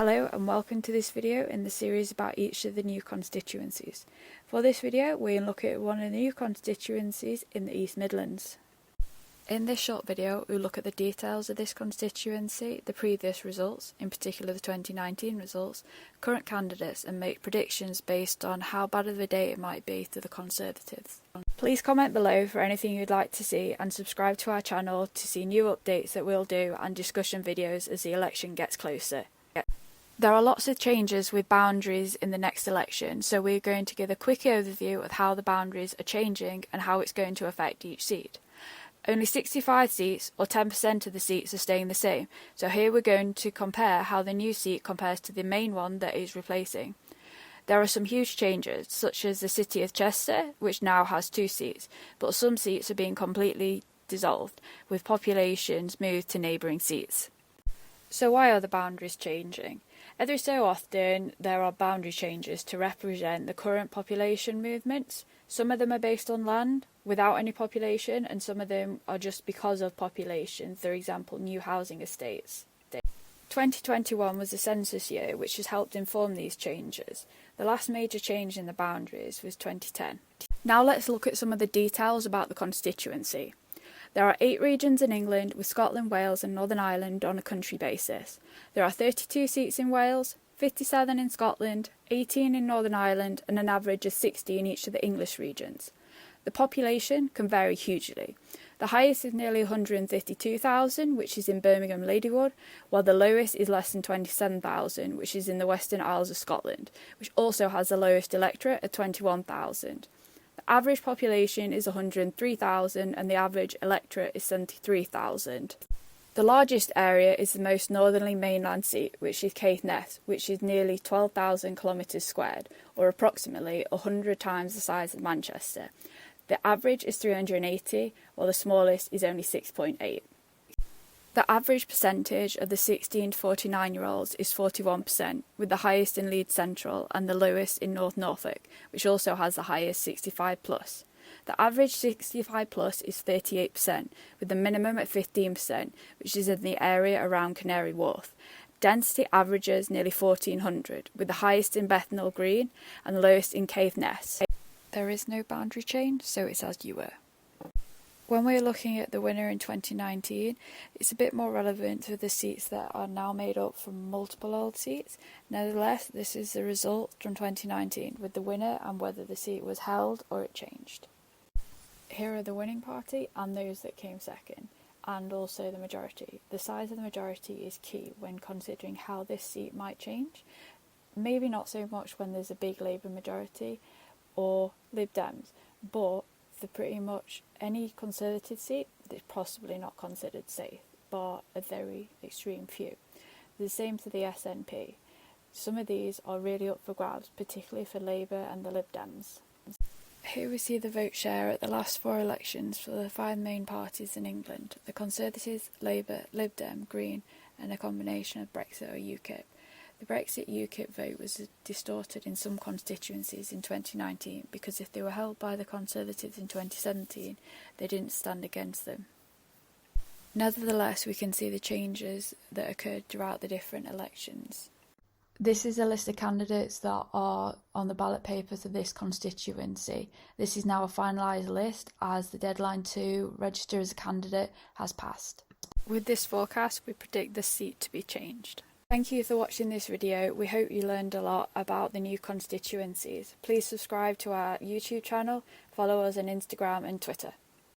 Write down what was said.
Hello and welcome to this video in the series about each of the new constituencies. For this video we'll look at one of the new constituencies in the East Midlands. In this short video we'll look at the details of this constituency, the previous results, in particular the 2019 results, current candidates and make predictions based on how bad of a day it might be to the Conservatives. Please comment below for anything you'd like to see and subscribe to our channel to see new updates that we'll do and discussion videos as the election gets closer. There are lots of changes with boundaries in the next election, so we're going to give a quick overview of how the boundaries are changing and how it's going to affect each seat. Only 65 seats, or 10% of the seats, are staying the same, so here we're going to compare how the new seat compares to the main one that is replacing. There are some huge changes, such as the City of Chester, which now has 2 seats, but some seats are being completely dissolved, with populations moved to neighbouring seats. So why are the boundaries changing? Every so often there are boundary changes to represent the current population movements. Some of them are based on land without any population, and some of them are just because of population, for example new housing estates. 2021 was the census year, which has helped inform these changes. The last major change in the boundaries was 2010. Now let's look at some of the details about the constituency. There are 8 regions in England, with Scotland, Wales and Northern Ireland on a country basis. There are 32 seats in Wales, 57 in Scotland, 18 in Northern Ireland and an average of 60 in each of the English regions. The population can vary hugely. The highest is nearly 152,000, which is in Birmingham Ladywood, while the lowest is less than 27,000, which is in the Western Isles of Scotland, which also has the lowest electorate at 21,000. The average population is 103,000 and the average electorate is 73,000. The largest area is the most northerly mainland seat, which is Caithness, which is nearly 12,000 kilometres squared, or approximately 100 times the size of Manchester. The average is 380, while the smallest is only 6.8. The average percentage of the 16 to 49-year-olds is 41%, with the highest in Leeds Central and the lowest in North Norfolk, which also has the highest 65+. The average 65+ is 38%, with the minimum at 15%, which is in the area around Canary Wharf. Density averages nearly 1,400, with the highest in Bethnal Green and the lowest in Caithness. There is no boundary change, so it's as you were. When we're looking at the winner in 2019, it's a bit more relevant to the seats that are now made up from multiple old seats. Nevertheless, this is the result from 2019, with the winner and whether the seat was held or it changed. Here are the winning party and those that came second, and also the majority. The size of the majority is key when considering how this seat might change. Maybe not so much when there's a big Labour majority or Lib Dems, but for pretty much any Conservative seat, it's possibly not considered safe, bar a very extreme few. The same to the SNP. Some of these are really up for grabs, particularly for Labour and the Lib Dems. Here we see the vote share at the last 4 elections for the 5 main parties in England: the Conservatives, Labour, Lib Dem, Green and a combination of Brexit or UKIP. The Brexit UKIP vote was distorted in some constituencies in 2019 because if they were held by the Conservatives in 2017, they didn't stand against them. Nevertheless, we can see the changes that occurred throughout the different elections. This is a list of candidates that are on the ballot paper for this constituency. This is now a finalised list as the deadline to register as a candidate has passed. With this forecast, we predict the seat to be changed. Thank you for watching this video. We hope you learned a lot about the new constituencies. Please subscribe to our YouTube channel, follow us on Instagram and Twitter.